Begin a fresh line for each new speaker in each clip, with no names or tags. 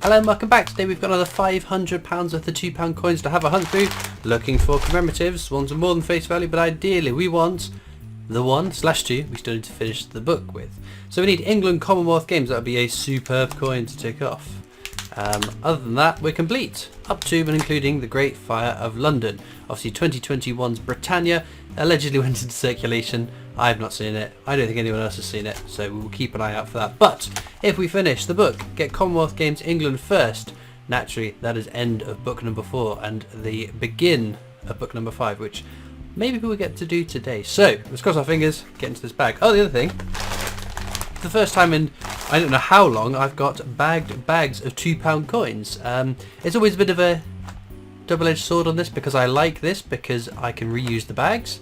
Hello and welcome back. Today we've got another £500 worth of £2 coins to have a hunt through, looking for commemoratives, ones with more than face value, but ideally we want the 1/2 we still need to finish the book with. So we need England Commonwealth Games. That would be a superb coin to tick off. Other than that, we're complete, up to and including the Great Fire of London. Obviously 2021's Britannia allegedly went into circulation. I've not seen it. I don't think anyone else has seen it, so we'll keep an eye out for that. But if we finish the book, get Commonwealth Games England first, naturally that is end of book number 4 and the begin of book number 5, which maybe we'll get to do today. So let's cross our fingers, get into this bag. Oh, the other thing, for the first time in I don't know how long, I've got bagged bags of £2 coins. It's always a bit of a double-edged sword on this, because I like this because I can reuse the bags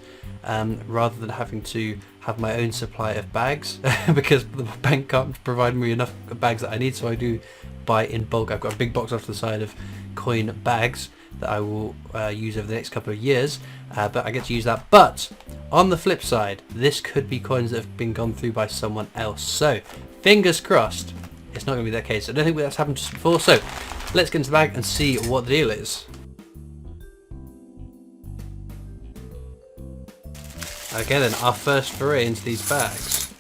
rather than having to have my own supply of bags because the bank can't provide me enough bags that I need, so I do buy in bulk. I've got a big box off to the side of coin bags that I will use over the next couple of years, but I get to use that. But on the flip side, this could be coins that have been gone through by someone else, so fingers crossed it's not going to be that case. I don't think that's happened to us before, so let's get into the bag and see what the deal is. Okay then, our first foray into these bags.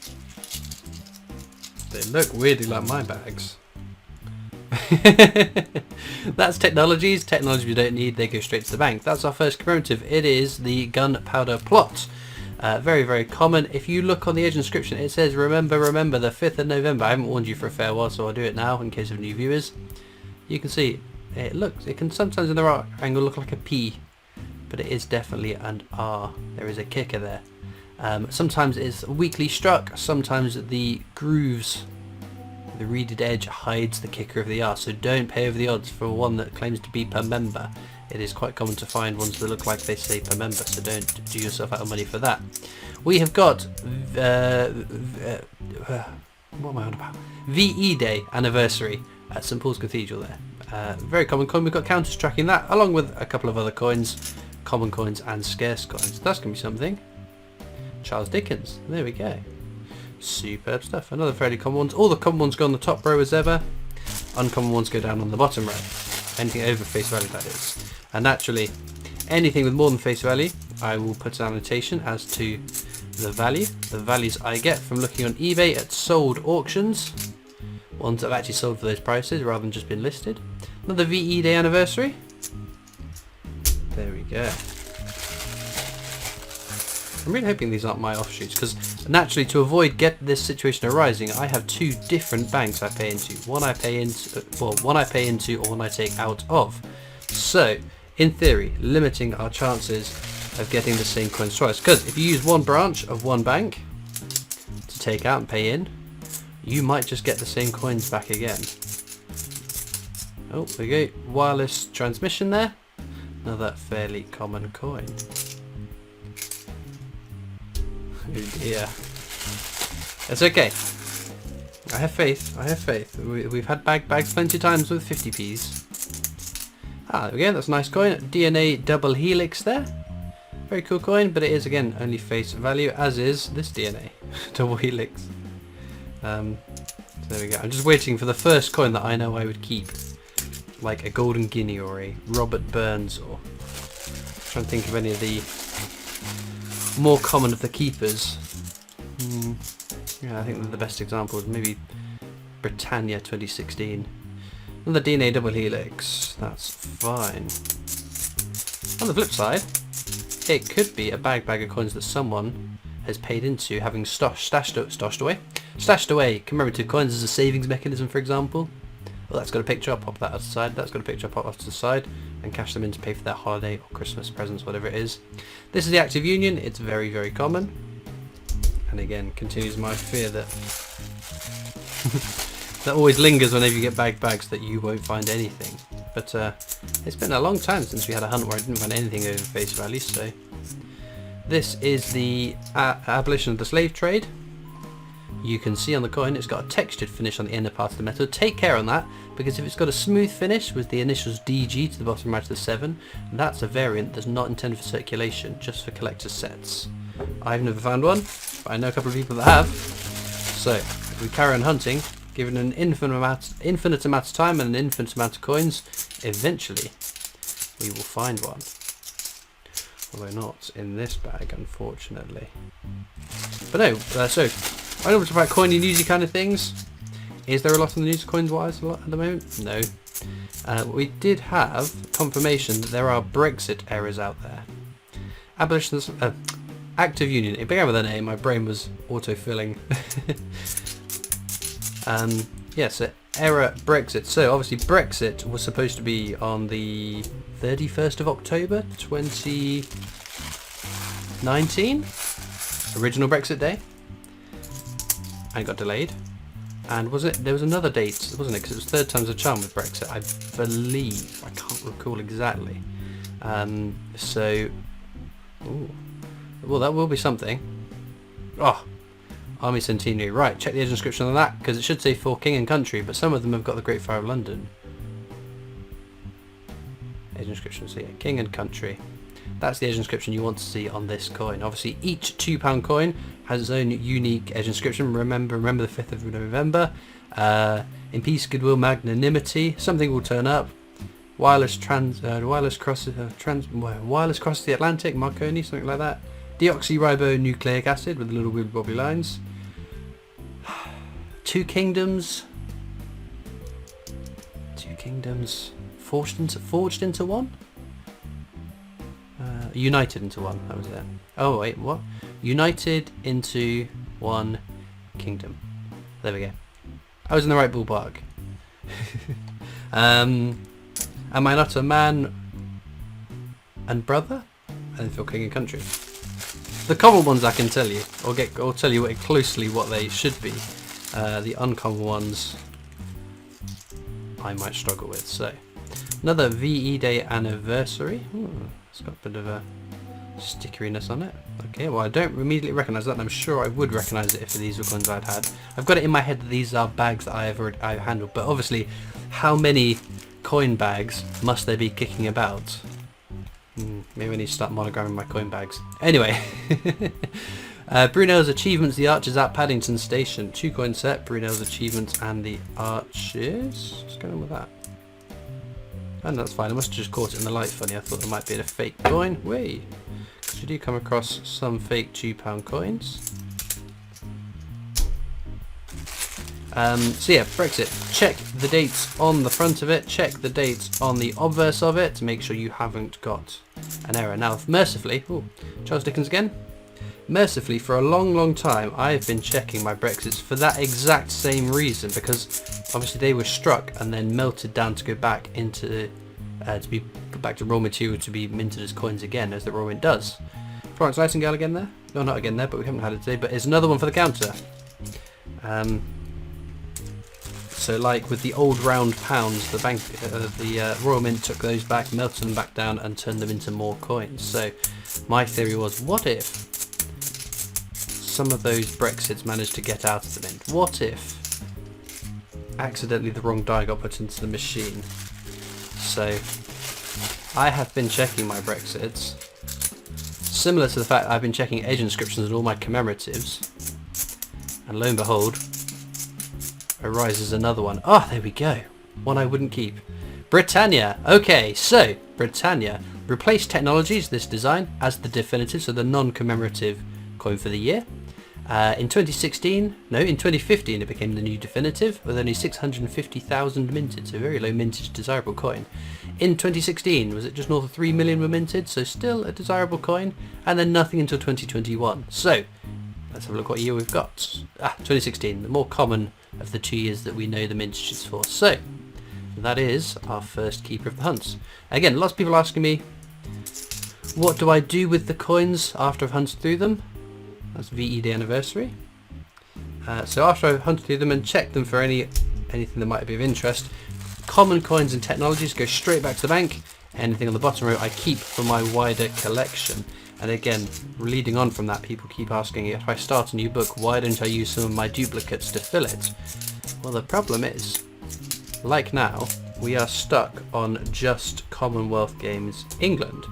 They look weirdly like my bags. That's technology we don't need, they go straight to the bank. That's our first commemorative. It is the Gunpowder Plot. Very, very common. If you look on the edge inscription, it says remember the 5th of November. I haven't warned you for a fair while, so I'll do it now in case of new viewers. You can see it can sometimes in the right angle look like a P, but it is definitely an R. There is a kicker there. Sometimes it's weakly struck, sometimes the grooves, the reeded edge hides the kicker of the R, so don't pay over the odds for one that claims to be per member. It is quite common to find ones that look like they say per member, so don't do yourself out of money for that. We have got what am I on about? VE Day anniversary at St Paul's Cathedral there. Very common coin. We've got counters tracking that, along with a couple of other coins, common coins and scarce coins. That's going to be something. Charles Dickens. There we go. Superb stuff. Another fairly common ones. All the common ones go on the top row as ever. Uncommon ones go down on the bottom row. Anything over face value, that is. And naturally, anything with more than face value, I will put an annotation as to the value. The values I get from looking on eBay at sold auctions. Ones that have actually sold for those prices rather than just been listed. Another VE Day anniversary. There we go. I'm really hoping these aren't my offshoots, because naturally, to avoid this situation arising, I have two different banks I pay into. One I pay into or one I take out of. So, in theory, limiting our chances of getting the same coins twice. Because if you use one branch of one bank to take out and pay in, you might just get the same coins back again. Oh, there we go. Wireless transmission there. Another fairly common coin. Oh dear. It's okay. I have faith. I have faith. We've had bags plenty of times with 50p's. Ah, there we go. That's a nice coin. DNA double helix there. Very cool coin, but it is again only face value, as is this DNA double helix. So there we go. I'm just waiting for the first coin that I know I would keep, like a golden guinea or a Robert Burns, or trying to think of any of the more common of the keepers. Yeah, I think the best example is maybe Britannia 2016. Another DNA double helix. That's fine. On the flip side, it could be a bag of coins that someone has paid into, having stashed away commemorative coins as a savings mechanism, for example. Well, that's got a picture. I'll pop that off to the side. That's got a picture. I'll pop off to the side and cash them in to pay for their holiday or Christmas presents, whatever it is. This is the active union. It's very, very common. And again, continues my fear that that always lingers whenever you get bags that you won't find anything. But it's been a long time since we had a hunt where I didn't find anything over face value. So this is the abolition of the slave trade. You can see on the coin it's got a textured finish on the inner part of the metal. Take care on that, because if it's got a smooth finish with the initials DG to the bottom right of the 7, that's a variant that's not intended for circulation, just for collector's sets. I've never found one, but I know a couple of people that have. So if we carry on hunting, Given an infinite amount of time and an infinite amount of coins, eventually we will find one. Although not in this bag, unfortunately. But no, so I don't talk about coiny newsy kind of things. Is there a lot on the news coins wise at the moment? No. We did have confirmation that there are Brexit errors out there. Abolitionist, Act of Union. It began with an A. My brain was auto-filling. So error Brexit. So obviously Brexit was supposed to be on the 31st of October 2019. Original Brexit day. And it got delayed. And there was another date, wasn't it? Because it was third time's a charm with Brexit, I believe. I can't recall exactly. Well, that will be something. Oh, Army Centenary. Right, check the age inscription on that, because it should say for King and Country, but some of them have got the Great Fire of London. Age inscription, so yeah, King and Country. That's the age inscription you want to see on this coin. Obviously, each £2 coin has its own unique age inscription. Remember the 5th of November. In peace, goodwill, magnanimity. Something will turn up. Wireless crosses the Atlantic. Marconi, something like that. Deoxyribonucleic acid with the little weird bobbly lines. Two kingdoms. Forged into one. United into one, that was it. Oh wait, what? United into one kingdom. There we go. I was in the right ballpark. Am I not a man and brother? And for King and Country. The common ones I can tell you, or tell you closely what they should be. The uncommon ones I might struggle with. So, another VE Day anniversary. It's got a bit of a stickeriness on it. Okay, well I don't immediately recognise that, and I'm sure I would recognise it if these were coins I'd had. I've got it in my head that these are bags that I've handled, but obviously, how many coin bags must there be kicking about? Maybe I need to start monogramming my coin bags. Anyway, Brunel's Achievements, The Archers at Paddington Station. 2 coin set, Brunel's Achievements and The Archers. What's going on with that? And that's fine, I must have just caught it in the light funny. I thought there might be a fake coin. Wait, because you do come across some fake £2 coins. So yeah, Brexit. Check the dates on the front of it. Check the dates on the obverse of it to make sure you haven't got an error. Now, mercifully, Charles Dickens again. Mercifully, for a long time, I've been checking my Brexits for that exact same reason, because obviously they were struck and then melted down to go back into to be put back to raw material to be minted as coins again, as the raw mint does. Florence Nightingale again there? No, not again there, but we haven't had it today. But there's another one for the counter. So like with the old round pounds, the Royal Mint took those back, melted them back down, and turned them into more coins. So my theory was, what if some of those Brexits managed to get out of the mint? What if accidentally the wrong die got put into the machine? So I have been checking my Brexits, similar to the fact I've been checking age inscriptions and all my commemoratives, and lo and behold, arises another one. Ah, there we go. One I wouldn't keep. Britannia. Okay, so Britannia replaced Technologies, this design, as the definitive, so the non-commemorative coin for the year. In 2015 it became the new definitive, with only 650,000 minted, so very low mintage, desirable coin. In 2016, was it just north of 3 million were minted, so still a desirable coin, and then nothing until 2021. So, let's have a look what year we've got. 2016, the more common of the 2 years that we know the mintage is for. So, that is our first Keeper of the Hunts. Again, lots of people asking me, what do I do with the coins after I've hunted through them? That's VE Day anniversary. So after I've hunted through them and checked them for anything that might be of interest, common coins and technologies go straight back to the bank. Anything on the bottom row I keep for my wider collection. And again, leading on from that, people keep asking, if I start a new book, why don't I use some of my duplicates to fill it? Well, the problem is, like now, we are stuck on just Commonwealth Games England.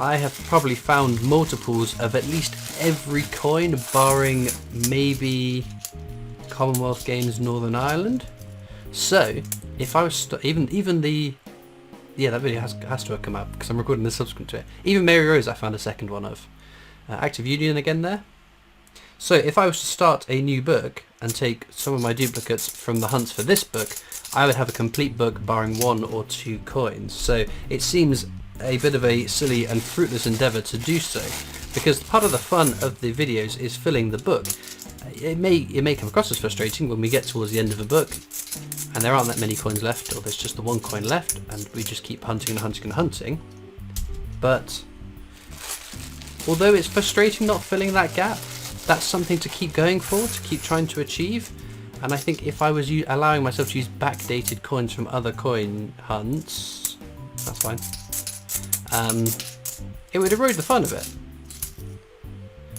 I have probably found multiples of at least every coin, barring maybe Commonwealth Games Northern Ireland. So if I was even the that video has to have come out because I'm recording this subsequent to it. Even Mary Rose I found a second one of. Active Union again there. So if I was to start a new book and take some of my duplicates from the hunts for this book, I would have a complete book barring 1 or 2 coins. So it seems a bit of a silly and fruitless endeavour to do so, because part of the fun of the videos is filling the book. It may come across as frustrating when we get towards the end of a book and there aren't that many coins left, or there's just the 1 coin left and we just keep hunting and hunting and hunting. But although it's frustrating not filling that gap, that's something to keep going for, to keep trying to achieve. And I think if I was allowing myself to use backdated coins from other coin hunts, that's fine, it would erode the fun of it.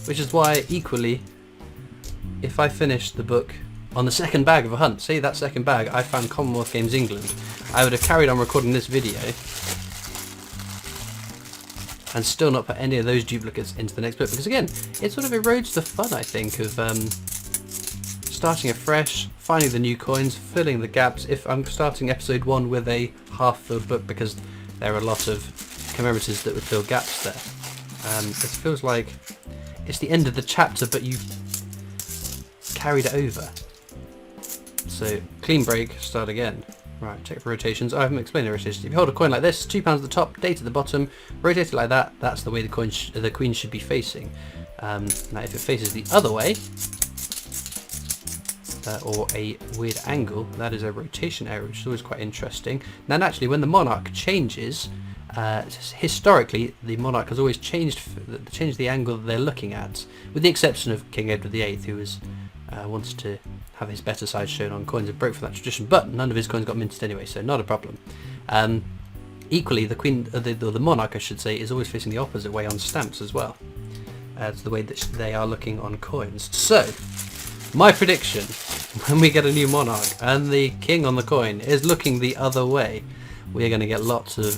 Which is why, equally, if I finished the book on the second bag of a hunt, say that second bag I found Commonwealth Games England, I would have carried on recording this video and still not put any of those duplicates into the next book, because again, it sort of erodes the fun, I think, of starting afresh, finding the new coins, filling the gaps. If I'm starting episode 1 with a half-filled book because there are a lot of commemoratives that would fill gaps there, it feels like it's the end of the chapter but you've carried it over. So clean break, start again. Right, check for rotations. I haven't explained the rotations. If you hold a coin like this, £2 at the top, date at the bottom, rotate it like that, that's the way the queen should be facing. Now if it faces the other way, or a weird angle, that is a rotation error, which is always quite interesting. Now naturally, when the monarch changes, historically the monarch has always changed the angle that they're looking at, with the exception of King Edward VIII, who was wanted to have his better side shown on coins and broke from that tradition, but none of his coins got minted anyway, so not a problem. Equally, the queen, the monarch I should say, is always facing the opposite way on stamps as well. It's the way that they are looking on coins. So my prediction, when we get a new monarch and the king on the coin is looking the other way, we're going to get lots of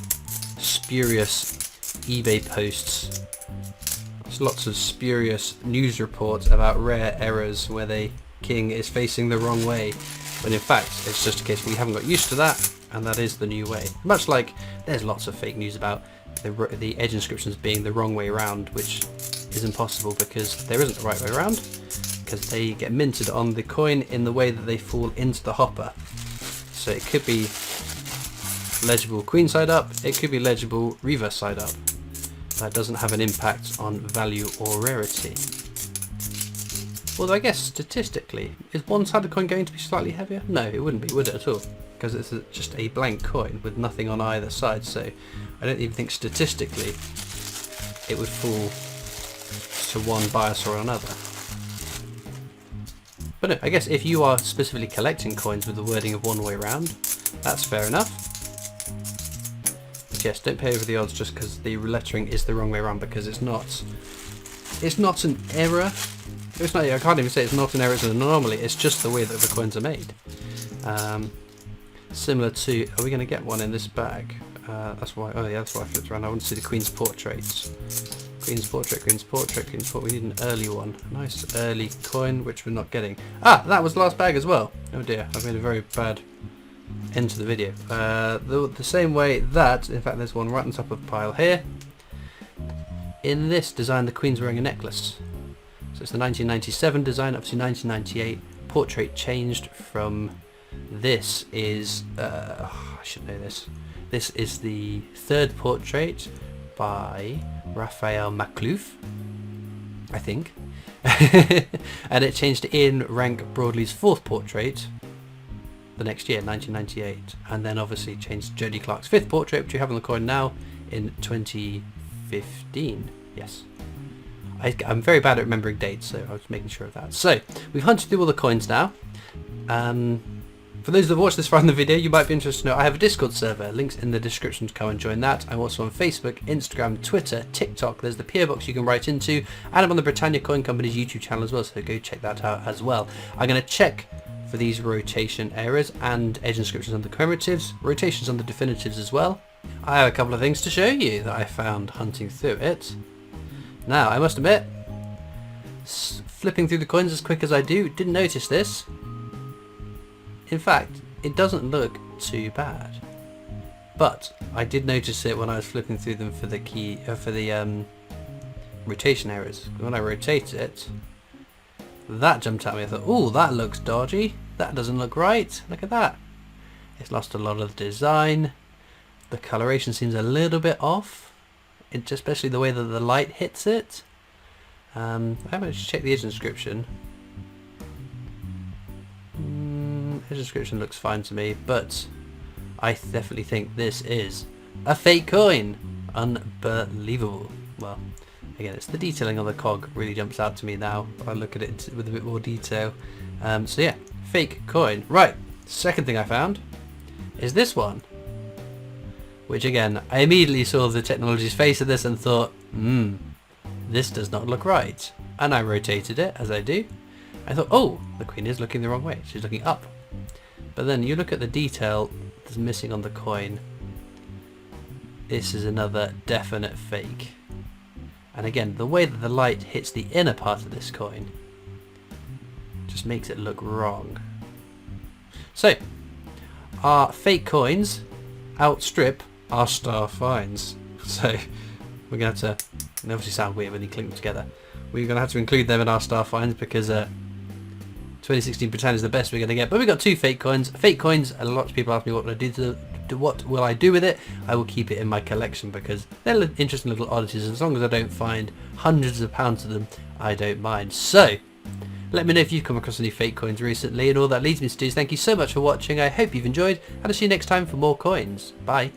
spurious eBay posts, lots of spurious news reports about rare errors where the king is facing the wrong way, when in fact it's just a case we haven't got used to that, and that is the new way. Much like there's lots of fake news about the edge inscriptions being the wrong way around, which is impossible because there isn't the right way around, because they get minted on the coin in the way that they fall into the hopper. So it could be legible queen side up, it could be legible reverse side up. That doesn't have an impact on value or rarity. Although I guess statistically, is one-sided coin going to be slightly heavier? No, it wouldn't be, would it at all? Because it's just a blank coin with nothing on either side, so I don't even think statistically it would fall to one bias or another. But no, I guess if you are specifically collecting coins with the wording of one way around, that's fair enough. But yes, don't pay over the odds just because the lettering is the wrong way around, because it's not an error. It's not, I can't even say it's not an error, it's an anomaly, it's just the way that the coins are made. Similar to, are we going to get one in this bag? That's why, oh yeah, that's why I flipped around. I want to see the Queen's portraits. Queen's portrait, Queen's portrait, Queen's portrait. We need an early one. A nice early coin, which we're not getting. Ah, that was the last bag as well. Oh dear, I've made a very bad end to the video. The same way that, in fact there's one right on top of the pile here. In this design, the Queen's wearing a necklace. So it's the 1997 design up to 1998. Portrait changed from, this is, I should know this. This is the third portrait by Raphael Maclouf, I think. And it changed to Ian Rank Broadley's fourth portrait the next year, 1998. And then obviously changed to Jodie Clark's fifth portrait, which you have on the coin now, in 2015. Yes. I'm very bad at remembering dates, so I was making sure of that. So, we've hunted through all the coins now. For those that have watched this far in the video, you might be interested to know I have a Discord server. Links in the description to come and join that. I'm also on Facebook, Instagram, Twitter, TikTok. There's the PO box you can write into. And I'm on the Britannia Coin Company's YouTube channel as well, so go check that out as well. I'm going to check for these rotation errors and edge inscriptions on the commemoratives, rotations on the definitives as well. I have a couple of things to show you that I found hunting through it. Now, I must admit, flipping through the coins as quick as I do, didn't notice this. In fact, it doesn't look too bad. But I did notice it when I was flipping through them for the rotation errors. When I rotate it, that jumped at me. I thought, oh, that looks dodgy. That doesn't look right. Look at that. It's lost a lot of the design. The coloration seems a little bit off, especially the way that the light hits it. I haven't actually checked the edge inscription. Edge inscription looks fine to me, but I definitely think this is a fake coin. Unbelievable. Well, again, it's the detailing on the cog really jumps out to me now. I look at it with a bit more detail. So yeah, fake coin. Right, second thing I found is this one. Which again, I immediately saw the technology's face of this and thought, this does not look right. And I rotated it, as I do. I thought, oh, the queen is looking the wrong way. She's looking up. But then you look at the detail that's missing on the coin. This is another definite fake. And again, the way that the light hits the inner part of this coin just makes it look wrong. So, our fake coins outstrip our star finds. So we're going to have to, they obviously sound weird when you clink them together. We're going to have to include them in our star finds because 2016 Britannia is the best we're going to get. But we got 2 fake coins. Fake coins, a lot of people ask me what will I do what will I do with it. I will keep it in my collection because they're interesting little oddities. As long as I don't find hundreds of pounds of them, I don't mind. So let me know if you've come across any fake coins recently, and all that leads me to do is thank you so much for watching. I hope you've enjoyed, and I'll see you next time for more coins. Bye.